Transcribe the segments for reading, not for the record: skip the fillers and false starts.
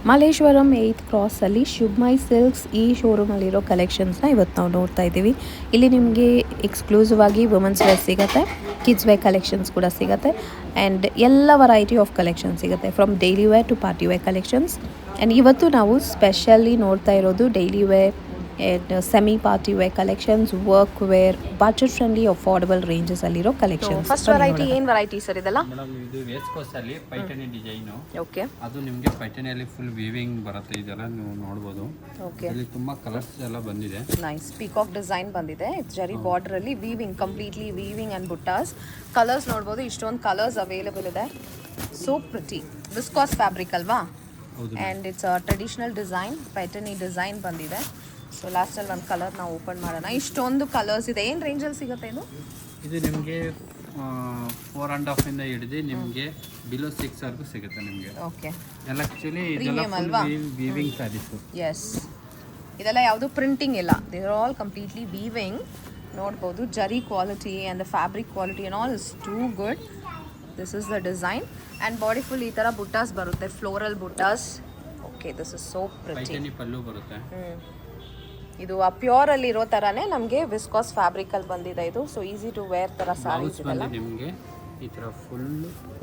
Malleshwaram 8th ಕ್ರಾಸಲ್ಲಿ ಶುಭ್ಮೈ silks ಈ ಶೋರೂಮಲ್ಲಿರೋ ಕಲೆಕ್ಷನ್ಸ್ನ ಇವತ್ತು ನಾವು ನೋಡ್ತಾ ಇದ್ದೀವಿ. ಇಲ್ಲಿ ನಿಮಗೆ ಎಕ್ಸ್ಕ್ಲೂಸಿವ್ ಆಗಿ ವುಮೆನ್ಸ್ ವೇರ್ ಸಿಗುತ್ತೆ, ಕಿಡ್ಸ್ ವೇರ್ ಕಲೆಕ್ಷನ್ಸ್ ಕೂಡ ಸಿಗುತ್ತೆ ಆ್ಯಂಡ್ ಎಲ್ಲ ವೆರೈಟಿ ಆಫ್ ಕಲೆಕ್ಷನ್ಸ್ ಸಿಗುತ್ತೆ, from daily wear to party wear collections. And ಇವತ್ತು ನಾವು ಸ್ಪೆಷಲಿ ನೋಡ್ತಾ ಇರೋದು daily wear and semi party wear collections, work wear, budget friendly affordable ranges ಅಲ್ಲಿರೋ ಕಲೆಕ್ಷನ್ಸ್. ಫಸ್ಟ್ ವೆರೈಟಿ ಏನು ವೆರೈಟಿ ಸರ್ ಇದೆಲ್ಲ? Madam ಇದು waistcoats ಅಲ್ಲಿ ಪೈಠಾನಿ ಡಿಸೈನ್. ಓಕೆ, ಅದು ನಿಮಗೆ ಪೈಠಾನಿಯಲ್ಲಿ ಫುಲ್ ವೀವಿಂಗ್ ಬರುತ್ತೆ. ಇದೆಲ್ಲ ನೀವು ನೋಡಬಹುದು. ಓಕೆ, ಇಲ್ಲಿ ತುಂಬಾ ಕಲರ್ಸ್ ಎಲ್ಲ ಬಂದಿದೆ. ನೈಸ್ ಪೀಕಾಕ್ ಡಿಸೈನ್ ಬಂದಿದೆ. ಜರಿ ಬಾರ್ಡರ್ ಅಲ್ಲಿ weaving, completely weaving and buttas. Colours ನೋಡಬಹುದು, ಇಷ್ಟೊಂದು ಕಲರ್ಸ್ ಅವೈಲೇಬಲ್ ಇದೆ. ಸೋ ಪ್ರಿಟಿ ವಿಸ್ಕಾಸ್ ಫ್ಯಾಬ್ರಿಕ್ ಅಲ್ವಾ? And it's traditional design, Paithani design ಬಂದಿದೆ. ಸೊ ಲಾಸ್ಟಲ್ಲಿ ಒಂದು ಕಲರ್ ನಾವು ಓಪನ್ ಮಾಡೋಣ. ಇಷ್ಟೊಂದು ಕಲರ್ಸ್ ಇದೆ. ಏನು ರೇಂಜಲ್ಲಿ ಸಿಗುತ್ತೆ ಇದು? ಇದು ನಿಮಗೆ 4.5 ಇಂದ ಹಿಡಿದು ನಿಮಗೆ ಬಿಲೋ 6 ವರೆಗೂ ಸಿಗುತ್ತೆ ನಿಮಗೆ. ಓಕೆ, ಎಲ್ಲ ಆಕ್ಚುಲಿ ಇದೆಲ್ಲ ವೀವಿಂಗ್ ಸ್ಯಾರೀಸ್. ಎಸ್, ಇದೆಲ್ಲ ಯಾವುದು ಪ್ರಿಂಟಿಂಗ್ ಇಲ್ಲ, they are all completely weaving. ನೋಡ್ಬೋದು zari quality and the fabric quality and all is too good. This is the design and body full ಈ ಥರ ಬುಟ್ಟಾಸ್ ಬರುತ್ತೆ, floral buttas. Okay, this is so pretty. Paithani pallu ಬರುತ್ತೆ. ಇದು pure ಅಲ್ಲಿ ಇರೋ ತರಾನೇ ನಮಗೆ ವಿಸ್ಕಾಸ್ ಫ್ಯಾಬ್ರಿಕ್ ಅಲ್ಲಿ ಬಂದಿದೆ ಇದು. ಸೊ ಈಸಿ ಟು ವೇರ್ ತರ ಸಾರೀಸ್ ಇದೆಲ್ಲ. ನಿಮಗೆ ಈ ತರ ಫುಲ್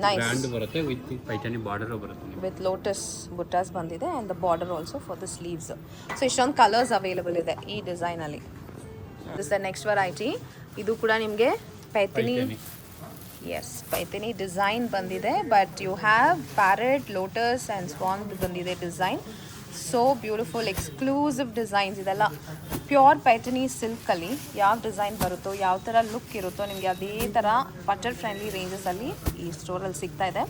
ನೈಸ್ ಬ್ರಾಂಡ್ ಬರುತ್ತೆ ವಿತ್ ಪೈಠಾನಿ ಬಾರ್ಡರ್ ಬರುತ್ತೆ, ವಿತ್ ಲೋಟಸ್ ಬುಟ್ಟಾಸ್ ಬಂದಿದೆ and the border also for the sleeves. So ಇಷ್ಟೊಂದು ಕಲರ್ಸ್ ಅವೈಲೇಬಲ್ ಇದೆ ಈ ಡಿಸೈನ್ ಅಲ್ಲಿ. This the next variety. ಇದು ಕೂಡ ನಿಮಗೆ ಪೈಥಾನಿ, ಎಸ್ ಪೈಥಾನಿ ಡಿಸೈನ್ ಬಂದಿದೆ. But you have parrot, lotus and swan ಬಂದಿದೆ design. So beautiful exclusive designs. ಇದೆಲ್ಲ ಪ್ಯೂರ್ ಪೈಠಾನಿ ಸಿಲ್ಕಲ್ಲಿ ಯಾವ ಡಿಸೈನ್ ಬರುತ್ತೋ, ಯಾವ ಥರ ಲುಕ್ ಇರುತ್ತೋ ನಿಮಗೆ ಅದೇ ಥರ ಬಜೆಟ್ ಫ್ರೆಂಡ್ಲಿ ರೇಂಜಸಲ್ಲಿ ಈ ಸ್ಟೋರಲ್ಲಿ ಸಿಗ್ತಾ ಇದೆ.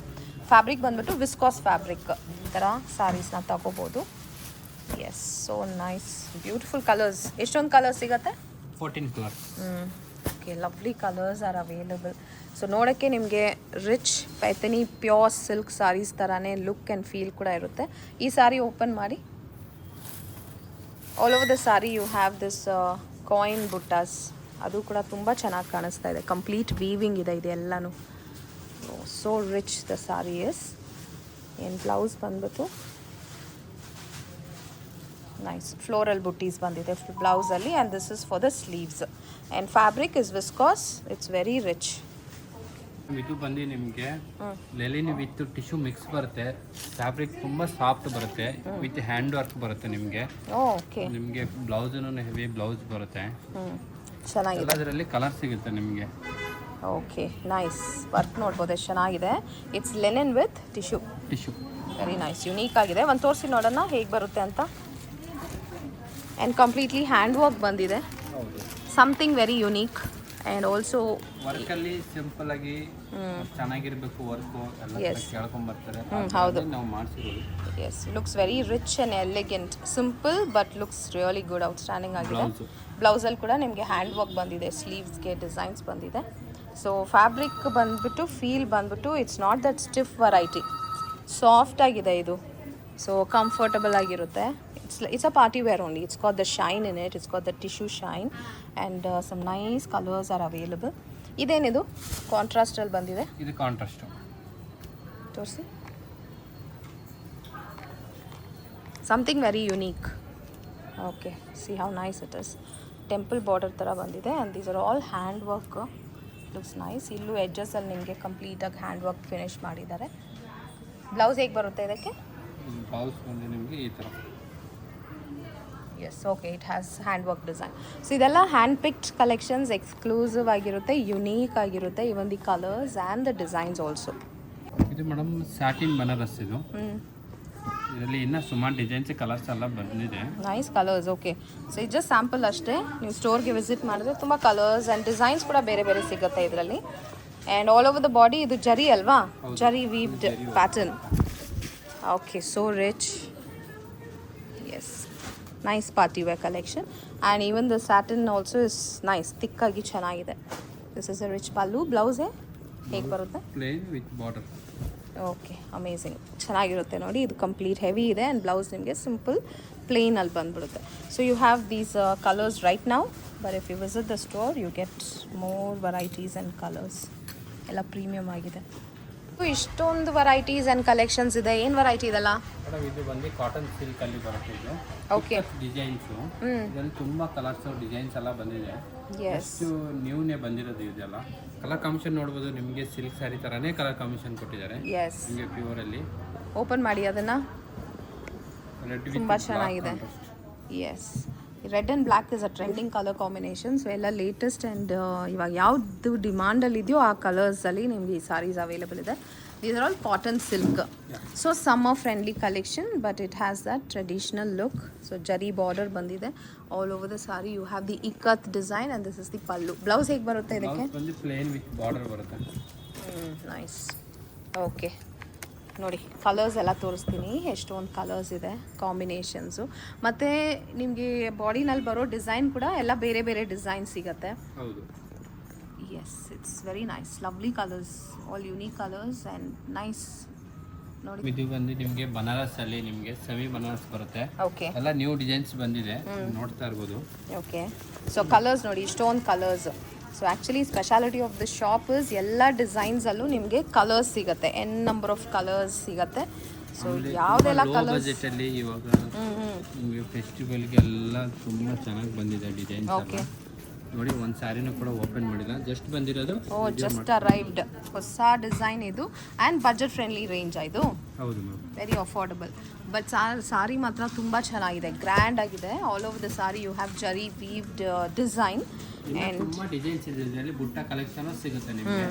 ಫ್ಯಾಬ್ರಿಕ್ ಬಂದ್ಬಿಟ್ಟು ವಿಸ್ಕಾಸ್ ಫ್ಯಾಬ್ರಿಕ್. ಈ ಥರ ಸ್ಯಾರೀಸ್ನ ತಗೋಬೋದು. Yes, so nice, beautiful colours. ಎಷ್ಟೊಂದು ಕಲರ್ಸ್ ಸಿಗುತ್ತೆ? 14 colours. Okay, lovely colours are available. So ನೋಡೋಕ್ಕೆ ನಿಮಗೆ rich Paithani pure silk saris ಥರನೇ ಲುಕ್ ಆ್ಯಂಡ್ ಫೀಲ್ ಕೂಡ ಇರುತ್ತೆ. ಈ ಸಾರಿ ಓಪನ್ ಮಾಡಿ. All over the sari you have this coin buttas. ಅದು ಕೂಡ ತುಂಬ ಚೆನ್ನಾಗಿ ಕಾಣಿಸ್ತಾ ಇದೆ. ಕಂಪ್ಲೀಟ್ ವೀವಿಂಗ್ ಇದೆ ಇದೆಲ್ಲನೂ. So rich the sari is. ಏನು ಬ್ಲೌಸ್ ಬಂದ್ಬಿಟ್ಟು ನೈಸ್ ಫ್ಲೋರಲ್ ಬುಟ್ಟೀಸ್ ಬಂದಿದೆ ಬ್ಲೌಸಲ್ಲಿ. And this is for the sleeves and fabric is viscose. It's very rich. ಇದು ಬಂದು ನಿಮಗೆ ಲೆಲಿನ್ ವಿತ್ ಟಿಶ್ಯೂ ಮಿಕ್ಸ್ ಬರುತ್ತೆ. ಫ್ಯಾಬ್ರಿಕ್ ತುಂಬಾ ಸಾಫ್ಟ್ ಬರುತ್ತೆ, ವಿತ್ ಹ್ಯಾಂಡ್ ವರ್ಕ್ ಬರುತ್ತೆ ನಿಮಗೆ. ಓಕೆ, ನಿಮಗೆ ಬ್ಲೌಸ್ ಹೆವಿ ಬ್ಲೌಸ್ ಬರುತ್ತೆ. ಚೆನ್ನಾಗಿದೆ. ಅದರಲ್ಲಿ ಕಲರ್ ಸಿಗುತ್ತೆ ನಿಮಗೆ. ಓಕೆ, ನೈಸ್ ವರ್ಕ್ ನೋಡ್ಬೋದು ಎಷ್ಟು ಚೆನ್ನಾಗಿದೆ. It's linen with tissue. Very nice, unique ಆಗಿದೆ. ಒಂದು ತೋರಿಸಿ ನೋಡೋಣ ಹೇಗೆ ಬರುತ್ತೆ ಅಂತ. ಆ್ಯಂಡ್ ಕಂಪ್ಲೀಟ್ಲಿ ಹ್ಯಾಂಡ್ ವರ್ಕ್ ಬಂದಿದೆ. Something very unique. And also ವರ್ಕಲ್ಲಿ ಸಿಂಪಲ್ ಆಗಿ ಚೆನ್ನಾಗಿರಬೇಕು ವರ್ಕು ಎಲ್ಲ ಕೇಳ್ಕೊಂಡ್ ಬರ್ತಾರೆ. ಹೌದು, ನಾವು ಮಾಡಿಸಿರೋದು. Yes, looks very rich and elegant. Simple but looks really good, outstanding ಆಗಿದೆ. ಬ್ಲೌಸಲ್ಲಿ ಕೂಡ ನಿಮಗೆ ಹ್ಯಾಂಡ್ ವರ್ಕ್ ಬಂದಿದೆ, ಸ್ಲೀವ್ಸ್ಗೆ ಡಿಸೈನ್ಸ್ ಬಂದಿದೆ. ಸೊ ಫ್ಯಾಬ್ರಿಕ್ ಬಂದ್ಬಿಟ್ಟು ಫೀಲ್ ಬಂದ್ಬಿಟ್ಟು it's not that stiff variety, soft ಆಗಿದೆ ಇದು. ಸೊ ಕಂಫರ್ಟಬಲ್ ಆಗಿರುತ್ತೆ. It's a party wear only. It's got the shine in it. It's got the tissue shine and some nice colors are available. ಇದೇನಿದು contrast ಅಲ್ಲಿ ಬಂದಿದೆ? ಇದು contrast. ತೋರಿಸಿ. Something very unique. Okay, see how nice it is. Temple border ಥರ ಬಂದಿದೆ and these are all hand work. Looks nice. ಇಲ್ಲೂ edges ಅಲ್ಲಿ ನಿಮಗೆ ಕಂಪ್ಲೀಟ್ ಆಗಿ ಹ್ಯಾಂಡ್ ವರ್ಕ್ ಫಿನಿಶ್ ಮಾಡಿದ್ದಾರೆ. ಬ್ಲೌಸ್ ಹೇಗೆ ಬರುತ್ತೆ ಇದಕ್ಕೆ? ಬ್ಲೌಸ್ ಬಂದು ನಿಮಗೆ ಈ ಥರ. Yes, okay, it has hand work design. So ಇದೆಲ್ಲ ಹ್ಯಾಂಡ್ ಪಿಕ್ಡ್ ಕಲೆಕ್ಷನ್ಸ್, ಎಕ್ಸ್ಕ್ಲೂಸಿವ್ ಆಗಿರುತ್ತೆ, ಯುನೀಕ್ ಆಗಿರುತ್ತೆ. Even the colours and the designs also. ಇದು ಮೇಡಮ್ ಸ್ಯಾಟಿನ್ ಬನಾರಸ್. ಇದು ಇದರಲ್ಲಿ ಇನ್ನೂ ಸುಮಾರು ಡಿಸೈನ್ಸ್ ಕಲರ್ಸ್ ಎಲ್ಲ ಬಂದಿದೆ. Nice colours. ಓಕೆ, ಸೊ ಇದು ಜಸ್ಟ್ ಸ್ಯಾಂಪಲ್ ಅಷ್ಟೇ. ನೀವು ಸ್ಟೋರ್ಗೆ ವಿಸಿಟ್ ಮಾಡಿದ್ರೆ ತುಂಬ ಕಲರ್ಸ್ ಆ್ಯಂಡ್ ಡಿಸೈನ್ಸ್ ಕೂಡ ಬೇರೆ ಬೇರೆ ಸಿಗುತ್ತೆ ಇದರಲ್ಲಿ. And all over the body ಇದು ಜರಿ ಅಲ್ವಾ? Zari weaved pattern. Okay, so rich. Yes, nice party wear collection. And even the satin also is nice, ತಿಕ್ಕಾಗಿ ಚೆನ್ನಾಗಿದೆ. This is a rich pallu. ಬ್ಲೌಸೇ ಹೇಗೆ ಬರುತ್ತೆ? Plain with border. Okay, amazing, ಚೆನ್ನಾಗಿರುತ್ತೆ ನೋಡಿ. ಇದು ಕಂಪ್ಲೀಟ್ ಹೆವಿ ಇದೆ ಆ್ಯಂಡ್ ಬ್ಲೌಸ್ ನಿಮಗೆ ಸಿಂಪಲ್ ಪ್ಲೇನಲ್ಲಿ ಬಂದುಬಿಡುತ್ತೆ. So you have these colours right now, but if you visit the store you get more varieties and colours. ಎಲ್ಲ ಪ್ರೀಮಿಯಮ್ ಆಗಿದೆ. ಇಷ್ಟೊಂದು ವೆರೈಟೀಸ್ ಆ್ಯಂಡ್ ಕಲೆಕ್ಷನ್ಸ್ ಇದೆ. ಏನು ವೆರೈಟಿ ಇದೆಲ್ಲ? ಮೇಡಮ್ ಇದು ಬಂದು ಕಾಟನ್ ಸಿಲ್ಕ್ ಅಲ್ಲಿ ಬರುತ್ತೆ ಇದು. ಓಕೆ. ಡಿಸೈನ್ಸು ಇದರಲ್ಲಿ ತುಂಬಾ ಕಲರ್ಸ್ ಡಿಸೈನ್ಸ್ ಎಲ್ಲ ಬಂದಿದೆ. ಎಷ್ಟು ನ್ಯೂನೇ ಬಂದಿರೋದು ಇದೆಲ್ಲ. ಕಲರ್ ಕಾಂಬಿನೇಷನ್ ನೋಡ್ಬೋದು, ನಿಮಗೆ ಸಿಲ್ಕ್ ಸ್ಯಾರಿ ತರಾನೇ ಕಲರ್ ಕಾಂಬಿನೇಷನ್ ಕೊಟ್ಟಿದ್ದಾರೆ. ನಿಮಗೆ ಪ್ಯೂರ್ ಅಲ್ಲಿ. ಓಪನ್ ಮಾಡಿ ಅದನ್ನ. ತುಂಬ ಚೆನ್ನಾಗಿದೆ. Yes, red and black is a trending colour combination. So ಎಲ್ಲ ಲೇಟೆಸ್ಟ್ ಆ್ಯಂಡ್ ಇವಾಗ ಯಾವುದು ಡಿಮಾಂಡಲ್ಲಿ ಇದೆಯೋ ಆ ಕಲರ್ಸಲ್ಲಿ ನಿಮಗೆ ಈ ಸಾರೀಸ್ ಅವೈಲೇಬಲ್ ಇದೆ. These are all cotton silk. So summer friendly collection but it has that traditional look. So zari border ಬಂದಿದೆ all over the sari. You have the ikat design and this is the pallu. Blouse ಹೇಗೆ ಬರುತ್ತೆ ಇದಕ್ಕೆ? ಪ್ಲೇನ್ ವಿತ್ ಬಾರ್ಡರ್ ಬರುತ್ತೆ. Nice. Okay, ನೋಡಿ colours ಎಲ್ಲ ತೋರಿಸ್ತೀನಿ. ಎಷ್ಟೊಂದು colours ಇದೆ, ಕಾಂಬಿನೇಷನ್ಸು. ಮತ್ತು ನಿಮಗೆ ಬಾಡಿನಲ್ಲಿ ಬರೋ ಡಿಸೈನ್ ಕೂಡ ಎಲ್ಲ ಬೇರೆ ಬೇರೆ ಡಿಸೈನ್ ಸಿಗುತ್ತೆ. ಹೌದು. Yes, it's very nice. Lovely colours, all unique colours and nice. ನೋಡಿ ಇದು ಬಂದು ನಿಮಗೆ ಬನಾರಸ್ ಅಲ್ಲಿ ನಿಮಗೆ ಸೆಮಿ ಬನಾರಸ್ ಬರುತ್ತೆ. ಓಕೆ. ಎಲ್ಲ ನ್ಯೂ ಡಿಸೈನ್ಸ್ ಬಂದಿದೆ, ನೋಡ್ತಾ ಇರ್ಬೋದು. ಓಕೆ. ಸೊ ಕಲರ್ಸ್ ನೋಡಿ, ಇಷ್ಟೊಂದು colours. So actually speciality of the shop is ಎಲ್ಲ ಡಿಸೈನ್ಸಲ್ಲೂ ನಿಮಗೆ ಕಲರ್ಸ್ ಸಿಗುತ್ತೆ, ಎನ್ ನಂಬರ್ ಆಫ್ ಕಲರ್ಸ್ ಸಿಗುತ್ತೆ. ಸೊ ಯಾವುದೆಲ್ಲ ಕಲರ್ಸ್ ಬಜೆಟ್ ಅಲ್ಲಿ ಇವಾಗ ನಿಮಗೆ ಫೆಸ್ಟಿವಲ್ಗೆ ಎಲ್ಲ ತುಂಬಾ ಚೆನ್ನಾಗಿ ಬಂದಿದೆ ಡಿಸೈನ್ಸ್. ಓಕೆ. ನೋಡಿ ಒಂದು ಸ್ಯಾರಿನೂ ಕೂಡ ಓಪನ್ ಮಾಡಿಲ್ಲ, ಜಸ್ಟ್ ಬಂದಿರೋದು. ಜಸ್ಟ್ ಅರೈವ್ಡ್ ಹೊಸ ಡಿಸೈನ್ ಇದು ಆ್ಯಂಡ್ ಬಜೆಟ್ ಫ್ರೆಂಡ್ಲಿ ರೇಂಜ್ ಇದು. ಹೌದು ma'am. Very affordable. But sari ಮಾತ್ರ ತುಂಬ ಚೆನ್ನಾಗಿದೆ, ಗ್ರ್ಯಾಂಡ್ ಆಗಿದೆ. All over the sari you have zari weaved design and ತುಂಬಾ ಡಿಸೈನ್ಸ್ ಇದೆ ಇದರಲ್ಲಿ. ಬುಟ್ಟ ಕಲೆಕ್ಷನ್ ಸಿಗುತ್ತೆ ನಿಮಗೆ.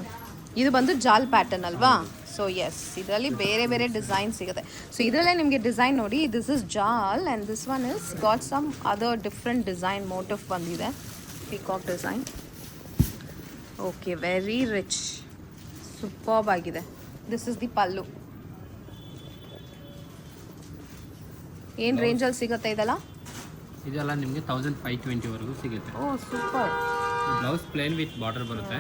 ಇದು ಬಂದು ಜಾಲ್ ಪ್ಯಾಟರ್ನ್ ಅಲ್ವಾ? ಸೊ ಎಸ್, ಇದರಲ್ಲಿ ಬೇರೆ ಬೇರೆ ಡಿಸೈನ್ ಸಿಗುತ್ತೆ. ಸೊ ಇದರಲ್ಲೇ ನಿಮಗೆ ಡಿಸೈನ್ ನೋಡಿ, this is jaal and this one is got some other different design motif ಬಂದಿದೆ. Peacock design. Okay, very rich, superb ಆಗಿದೆ. This is the pallu. ಏನು ರೇಂಜಲ್ಲಿ ಸಿಗುತ್ತೆ ಇದೆಲ್ಲ? ಇದೆಲ್ಲ ನಿಮಗೆ 1520 ವರೆಗೂ ಸಿಗುತ್ತೆ. Oh super. Blouse plain with border ಬರುತ್ತೆ.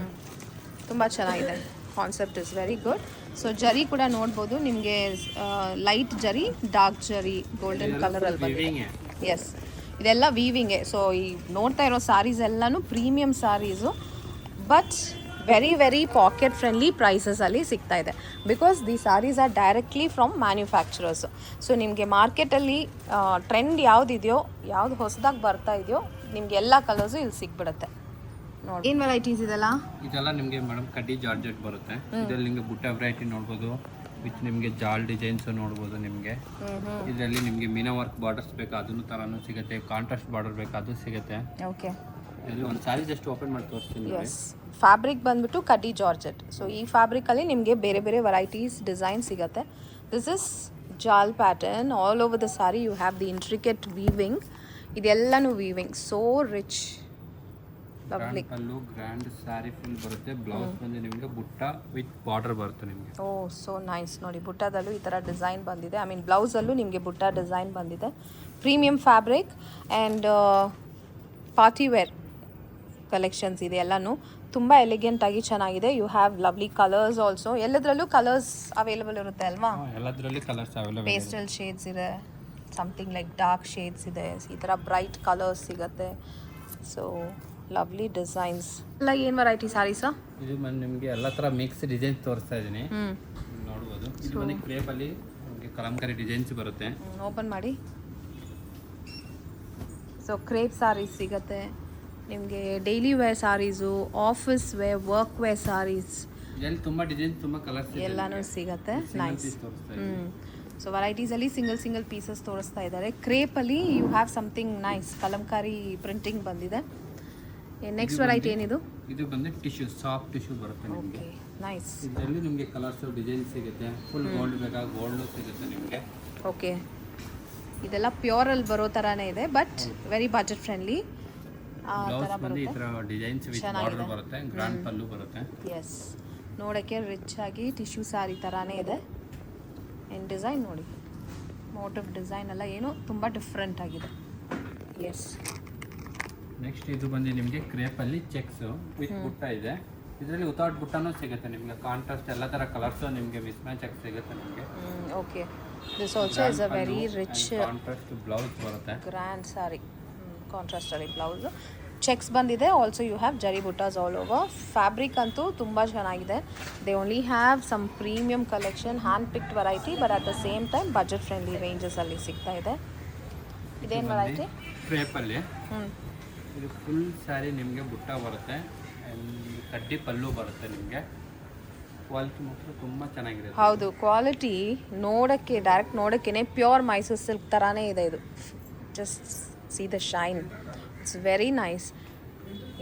ತುಂಬ ಚೆನ್ನಾಗಿದೆ. Concept is very good. So zari ಕೂಡ ನೋಡ್ಬೋದು ನಿಮಗೆ, ಲೈಟ್ ಜರಿ, ಡಾರ್ಕ್ ಜರಿ, ಗೋಲ್ಡನ್ ಕಲರಲ್ಲಿ ಬಂದಿದೆ. ಎಸ್, ಇದೆಲ್ಲ ವೀವಿಂಗೆ. ಸೊ ಈ ನೋಡ್ತಾ ಇರೋ ಸಾರೀಸ್ ಎಲ್ಲನೂ premium saris, but very very pocket friendly ಪ್ರೈಸಸಲ್ಲಿ ಸಿಗ್ತಾ ಇದೆ. Because the saris are directly from manufacturers. So ನಿಮಗೆ ಮಾರ್ಕೆಟಲ್ಲಿ ಟ್ರೆಂಡ್ ಯಾವುದಿದೆಯೋ, ಯಾವುದು ಹೊಸದಾಗಿ ಬರ್ತಾ ಇದೆಯೋ, ನಿಮಗೆ ಎಲ್ಲ ಕಲರ್ಸು ಇಲ್ಲಿ ಸಿಗ್ಬಿಡುತ್ತೆ. ನೋಡಿ ಏನು ವೆರೈಟೀಸ್ ಇದೆಲ್ಲ? ಇದೆಲ್ಲ ನಿಮಗೆ ಮೇಡಮ್ ಕಡ್ಡಿ ಜಾರ್ಜೆಟ್ ಬರುತ್ತೆ. ಇದರಲ್ಲಿ ನಿಮಗೆ ಬುಟ್ಟ ವೆರೈಟಿ ನೋಡ್ಬೋದು, ವಿತ್ ನಿಮಗೆ ಜಾಲ್ ಡಿಸೈನ್ಸ್ ನೋಡ್ಬೋದು. ನಿಮಗೆ ಇದರಲ್ಲಿ ನಿಮಗೆ ಮೀನಾ ವರ್ಕ್ ಬಾರ್ಡರ್ಸ್ ಬೇಕಾ ಅದನ್ನು ತರಾನು ಸಿಗುತ್ತೆ, ಕಾಂಟ್ರಾಸ್ಟ್ ಬಾರ್ಡರ್ ಬೇಕಾ ಅದು ಸಿಗುತ್ತೆ. ಓಕೆ. ಇದರಲ್ಲಿ ಒಂದು ಸಾರಿ ಜಸ್ಟ್ ಓಪನ್ ಮಾಡಿ ತೋರಿಸ್ತೀನಿ. ಎಸ್, ಫ್ಯಾಬ್ರಿಕ್ ಬಂದ್ಬಿಟ್ಟು ಕಡ್ಡಿ ಜಾರ್ಜೆಟ್. ಸೊ ಈ ಫ್ಯಾಬ್ರಿಕಲ್ಲಿ ನಿಮಗೆ ಬೇರೆ ಬೇರೆ ವೆರೈಟೀಸ್ ಡಿಸೈನ್ ಸಿಗುತ್ತೆ. This is jaal pattern. All over the sari you have the intricate weaving. ಇದೆಲ್ಲನೂ weaving, so rich, lovely. Pallu grand sari full ಬರುತ್ತೆ. ಬ್ಲೌಸ್ ಬಂದು ನಿಮಗೆ ಬುಟ್ಟ ವಿತ್ ಬಾರ್ಡರ್ ಬರುತ್ತೆ ನಿಮಗೆ. Oh so nice. ನೋಡಿ ಬುಟ್ಟದಲ್ಲೂ ಈ ಥರ ಡಿಸೈನ್ ಬಂದಿದೆ. ಐ ಮೀನ್ ಬ್ಲೌಸಲ್ಲೂ ನಿಮಗೆ ಬುಟ್ಟ ಡಿಸೈನ್ ಬಂದಿದೆ. Premium fabric and party wear collections ಇದೆ. ಎಲ್ಲನೂ ತುಂಬ ಎಲಿಗೆಂಟಾಗಿ ಚೆನ್ನಾಗಿದೆ. You have lovely colours also. ಎಲ್ಲದರಲ್ಲೂ ಕಲರ್ಸ್ ಅವೈಲೇಬಲ್ ಇರುತ್ತೆ ಅಲ್ವಾ? ಎಲ್ಲದರಲ್ಲಿ ಕಲರ್ಸ್ ಅವೈಲೇಬಲ್. ಪೇಸ್ಟಲ್ ಶೇಡ್ಸ್ ಇದೆ, ಸಮಥಿಂಗ್ ಲೈಕ್ ಡಾರ್ಕ್ ಶೇಡ್ಸ್ ಇದೆ, ಈ ಥರ ಬ್ರೈಟ್ ಕಲರ್ಸ್ ಸಿಗುತ್ತೆ. So lovely designs. ಎಲ್ಲ ಏನು ವೆರೈಟಿ ಸಾರೀಸಾ? ಇದು ಬಂದು ನಿಮಗೆ ಎಲ್ಲ ಥರ ಮಿಕ್ಸ್ ಡಿಸೈನ್ಸ್ ತೋರಿಸ್ತಾ ಇದ್ದೀನಿ, ನೋಡ್ಬೋದು. ಇದು ಬಂದು ಕ್ರೇಪಲ್ಲಿ ನಿಮಗೆ ಕಲಂಕಾರಿ ಡಿಸೈನ್ಸ್ ಬರುತ್ತೆ. ಓಪನ್ ಮಾಡಿ. ಸೊ ಕ್ರೇಪ್ ಸಾರೀಸ್ ಸಿಗುತ್ತೆ ನಿಮಗೆ, daily wear saris, office wear, work wear saris, ಇದರಲ್ಲಿ ತುಂಬ ಡಿಸೈನ್ಸ್, ತುಂಬ ಕಲರ್ಸ್ ಎಲ್ಲನೂ ಸಿಗುತ್ತೆ. ನೈಸ್. ಸೊ ವೆರೈಟೀಸಲ್ಲಿ ಸಿಂಗಲ್ ಪೀಸಸ್ ತೋರಿಸ್ತಾ ಇದ್ದಾರೆ. ಕ್ರೇಪಲ್ಲಿ you have something nice, kalamkari printing ಬಂದಿದೆ. ನೆಕ್ಸ್ಟ್ ವೆರೈಟಿ ಏನಿದು? ಇದು ಬಂದು ಟಿಶ್ಯೂ, ಸಾಫ್ಟ್ ಟಿಶ್ಯೂ ಬರುತ್ತೆ ನಿಮಗೆ. ನೈಸ್. ಇದರಲ್ಲಿ ನಿಮಗೆ ಕಲರ್ಸ್ ಡಿಸೈನ್ ಸಿಗುತ್ತೆ. ಫುಲ್ ಗೋಲ್ಡ್ ಬೇಕಾ ಗೋಲ್ಡು ಸಿಗುತ್ತೆ ನಿಮಗೆ. ಓಕೆ. ಇದೆಲ್ಲ ಪ್ಯೂರಲ್ಲಿ ಬರೋ ಥರನೇ ಇದೆ, but very budget friendly. Blouse ಬಂದು ಈ ಥರ ಡಿಸೈನ್ಸ್ ವಿತ್ ಬಾರ್ಡರ್ ಬರುತ್ತೆ, ಗ್ರ್ಯಾಂಡ್ ಪಲ್ಲು ಬರುತ್ತೆ. ಎಸ್, ನೋಡೋಕ್ಕೆ ರಿಚ್ ಆಗಿ ಟಿಶ್ಯೂ ಸಾರಿ ಥರನೇ ಇದೆ. ಏನು ಡಿಸೈನ್ ನೋಡಿ, ಮೋಟಿವ್ ಡಿಸೈನ್ ಎಲ್ಲ ಏನು ತುಂಬ ಡಿಫ್ರೆಂಟ್ ಆಗಿದೆ. ಎಸ್. ನೆಕ್ಸ್ಟ್ ಇದು ಬಂದು ನಿಮಗೆ ಕ್ರೇಪಲ್ಲಿ ಚೆಕ್ಸ್ ವಿತ್ ಬುಟ್ಟ ಇದೆ. ಇದರಲ್ಲಿ ವಿತೌಟ್ ಬುಟ್ಟನೂ ಸಿಗುತ್ತೆ ನಿಮಗೆ. ಕಾಂಟ್ರಾಸ್ಟ್ ಎಲ್ಲ ಥರ ಕಲರ್ಸು ನಿಮಗೆ ಮಿಸ್ ಮ್ಯಾಚ್ ಆಗಿ ಸಿಗುತ್ತೆ ನಿಮಗೆ. Okay. This also is a very rich contrast blouse ಬರುತ್ತೆ. ಗ್ರ್ಯಾಂಡ್ ಸಾರಿ, ಕಾಂಟ್ರಾಸ್ಟ್ ಅಲ್ಲಿ ಬ್ಲೌಸ್. ಚೆಕ್ಸ್ ಬಂದಿದೆ. Also you have zari buttas all over. Fabric ಅಂತೂ ತುಂಬ ಚೆನ್ನಾಗಿದೆ. They only have some premium collection, hand picked variety, but at the same time budget friendly ರೇಂಜಸಲ್ಲಿ ಸಿಗ್ತಾ ಇದೆ. ಇದೇನು ವೆರೈಟಿ? ಕ್ರೇಪಲ್ಲಿ ಹ್ಞೂ ಇದು ಫುಲ್ ಸ್ಯಾರಿ ನಿಮಗೆ ಬುಟ್ಟ ಬರುತ್ತೆ, ಕಡ್ಡಿ ಪಲ್ಲು ಬರುತ್ತೆ ನಿಮಗೆ. ಕ್ವಾಲಿಟಿ ಮಾತ್ರ ತುಂಬ ಚೆನ್ನಾಗಿರುತ್ತೆ. ಹೌದು, ಕ್ವಾಲಿಟಿ ನೋಡೋಕ್ಕೆ ಡೈರೆಕ್ಟ್ ನೋಡೋಕ್ಕೇ ಪ್ಯೂರ್ ಮೈಸೂರು ಸಿಲ್ಕ್ ಥರನೇ ಇದೆ ಇದು. Just see the shine, it's very nice.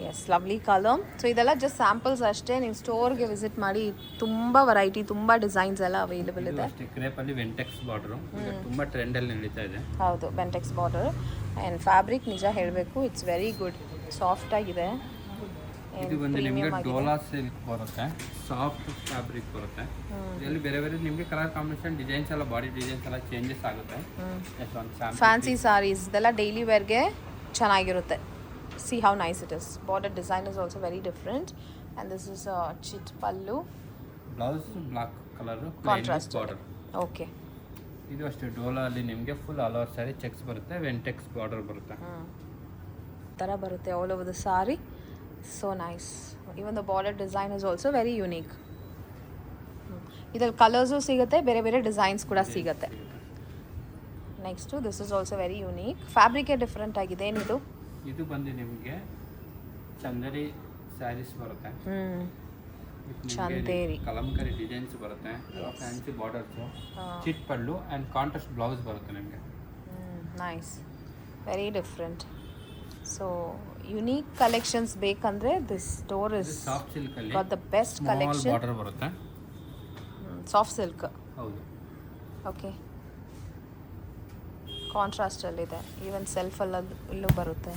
Yes, lovely colour. So ಇದೆಲ್ಲ ಜಸ್ಟ್ ಸ್ಯಾಂಪಲ್ಸ್ ಅಷ್ಟೇ. ನೀವು ಸ್ಟೋರ್ಗೆ ವಿಸಿಟ್ ಮಾಡಿ, ತುಂಬ ವೆರೈಟಿ, ತುಂಬ ಡಿಸೈನ್ಸ್ ಎಲ್ಲ ಅವೈಲೇಬಲ್ ಇದೆ. ಅಷ್ಟೇ ಕ್ರೇಪಲ್ಲಿ ವೆಂಟೆಕ್ಸ್ ಬಾರ್ಡರು ತುಂಬ ಟ್ರೆಂಡಲ್ಲಿ ನಡೀತಾ ಇದೆ. ಹೌದು, ಬೆಂಟೆಕ್ಸ್ ಬಾರ್ಡರ್. ಆ್ಯಂಡ್ ಫ್ಯಾಬ್ರಿಕ್ ನಿಜ ಹೇಳಬೇಕು, ಇಟ್ಸ್ ವೆರಿ ಗುಡ್, ಸಾಫ್ಟ್ ಆಗಿದೆ. ಇದು ಬಂದು ನಿಮಗೆ ಡೋಲಾ ಸಿಲ್ಕ್ ಬರುತ್ತೆ, ಸಾಫ್ಟ್ ಫ್ಯಾಬ್ರಿಕ್ ಬರುತ್ತೆ. ಇದರಲ್ಲಿ ಬೇರೆ ಬೇರೆ ನಿಮಗೆ ಕಲರ್ ಕಾಂಬಿನೇಷನ್, ಡಿಸೈನ್ಸ್ ಎಲ್ಲ, ಬಾಡಿ ಡಿಸೈನ್ಸ್ ಎಲ್ಲ ಚೇಂಜಸ್ ಆಗುತ್ತೆ. ಫ್ಯಾನ್ಸಿ ಸಾರೀಸ್ ಇದೆಲ್ಲ ಡೈಲಿ ವೇರ್ಗೆ ಚೆನ್ನಾಗಿರುತ್ತೆ. C how nice it is. Border design is also very different. And this is chit pallu, blouse black colour contrast border. Okay. ಇದು ಅಷ್ಟೇ ಡೋಲಾ ಅಲ್ಲಿ ನಿಮಗೆ full all over sari cheques ಬರುತ್ತೆ, ವೆಂಟೆಕ್ಸ್ border ಬರುತ್ತೆ. ಥರ ಬರುತ್ತೆ all over the sorry. So nice. Even the border design is also very unique. ಇದ್ರಲ್ಲಿ colours ಸಿಗುತ್ತೆ, ಬೇರೆ ಬೇರೆ ಡಿಸೈನ್ಸ್ ಕೂಡ ಸಿಗುತ್ತೆ. Next this is also very unique. ಫ್ಯಾಬ್ರಿಕೇ ಡಿಫ್ರೆಂಟ್ ಆಗಿದೆ. ಏನಿದು? ಇದು ಬಂದು ನಿಮಗೆ ಚಂದೇರಿ ಸ್ಯಾರೀಸ್ ಬರುತ್ತೆ. ಚಂದೇರಿ ಕಲಂಕರಿ ಡಿಸೈನ್ಸ್ ಬರುತ್ತೆ, ಫ್ಯಾನ್ಸಿ ಬಾರ್ಡರ್ಸ್, ಚಿಟ್ ಪಲ್ಲು ಆ್ಯಂಡ್ ಕಾಂಟ್ರಾಸ್ಟ್ ಬ್ಲೌಸ್ ಬರುತ್ತೆ ನಿಮಗೆ. Nice, very different. So unique collections ಬೇಕಂದ್ರೆ this store is soft silk ಅಲ್ಲಿ got the best collection. Border ಬರುತ್ತೆ. Soft silk. ಹೌದು. ಓಕೆ. ಕಾಂಟ್ರಾಸ್ಟಲ್ಲಿದೆ. ಈವನ್ ಸೆಲ್ಫಲ್ಲಿ ಇಲ್ಲೂ ಬರುತ್ತೆ.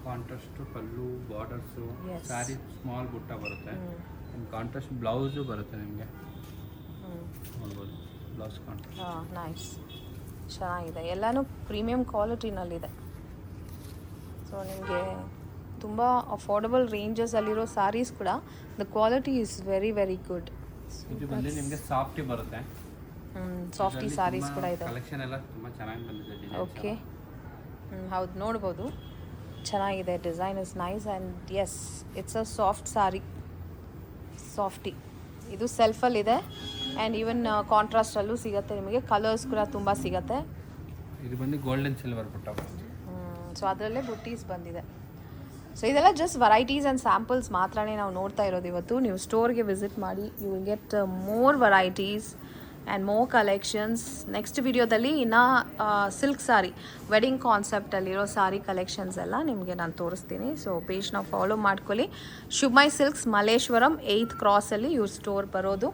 ಕಾಂಟ್ರಾಸ್ಟ್ ಪಲ್ಲು, ಬಾರ್ಡರ್ಸು, Yes. ಸ್ಯಾರಿ ಸ್ಮಾಲ್ ಬುಟ್ಟ ಬರುತ್ತೆ. ಕಾಂಟ್ರಾಸ್ಟ್ ಬ್ಲೌಸು ಬರುತ್ತೆ ನಿಮಗೆ, ನೋಡ್ಬೋದು ಬ್ಲೌಸ್ ಕಾಂಟ್ರಾಸ್ಟ್. ನೈಸ್, ಚೆನ್ನಾಗಿದೆ. ಎಲ್ಲನೂ ಪ್ರೀಮಿಯಂ ಕ್ವಾಲಿಟಿನಲ್ಲಿದೆ. ಸೊ ನಿಮಗೆ ತುಂಬ ಅಫೋರ್ಡಬಲ್ ರೇಂಜಸಲ್ಲಿರೋ ಸ್ಯಾರೀಸ್ ಕೂಡ the quality is very very good. ಇದು ಬಂದು ನಿಮಗೆ ಸಾಫ್ಟಿ ಬರುತ್ತೆ. ಸಾಫ್ಟಿ ಸ್ಯಾರೀಸ್ ಕೂಡ ಇದೆ. ಕಲೆಕ್ಷನ್ ಎಲ್ಲ ತುಂಬ ಚೆನ್ನಾಗಿ ಬಂದಿದೆ ಡಿಸೈನ್ಸ್. ಓಕೆ. ಹೌದು, ನೋಡ್ಬೋದು, ಚೆನ್ನಾಗಿದೆ. Design is nice and yes, it's a soft sari, softy. ಇದು ಸೆಲ್ಫಲ್ಲಿದೆ ಆ್ಯಂಡ್ ಈವನ್ ಕಾಂಟ್ರಾಸ್ಟಲ್ಲೂ ಸಿಗುತ್ತೆ ನಿಮಗೆ. ಕಲರ್ಸ್ ಕೂಡ ತುಂಬ ಸಿಗುತ್ತೆ. ಇದು ಬಂದು ಗೋಲ್ಡನ್ ಸಿಲ್ವರ್ ಬುಟ್ಟ ಬರುತ್ತೆ. ಸೊ ಅದರಲ್ಲೇ ಬುಟ್ಟೀಸ್ ಬಂದಿದೆ. ಸೊ ಇದೆಲ್ಲ ಜಸ್ಟ್ ವೆರೈಟೀಸ್ ಆ್ಯಂಡ್ ಸ್ಯಾಂಪಲ್ಸ್ ಮಾತ್ರನೇ ನಾವು ನೋಡ್ತಾ ಇರೋದು ಇವತ್ತು. ನೀವು ಸ್ಟೋರ್ಗೆ ವಿಸಿಟ್ ಮಾಡಿ, you will get more varieties and more collections. Next ವಿಡಿಯೋದಲ್ಲಿ ಇನ್ನು ಸಿಲ್ಕ್ ಸಾರಿ, ವೆಡ್ಡಿಂಗ್ ಕಾನ್ಸೆಪ್ಟಲ್ಲಿರೋ ಸಾರಿ ಕಲೆಕ್ಷನ್ಸ್ ಎಲ್ಲ ನಿಮಗೆ ನಾನು ತೋರಿಸ್ತೀನಿ. ಸೊ ಪೇಜ್ನ ಫಾಲೋ ಮಾಡ್ಕೊಳ್ಳಿ. ಶುಭ್ಮೈ ಸಿಲ್ಕ್ಸ್, ಮಲ್ಲೇಶ್ವರಂ 8th ಕ್ರಾಸಲ್ಲಿ ಇವ್ರ ಸ್ಟೋರ್ ಬರೋದು.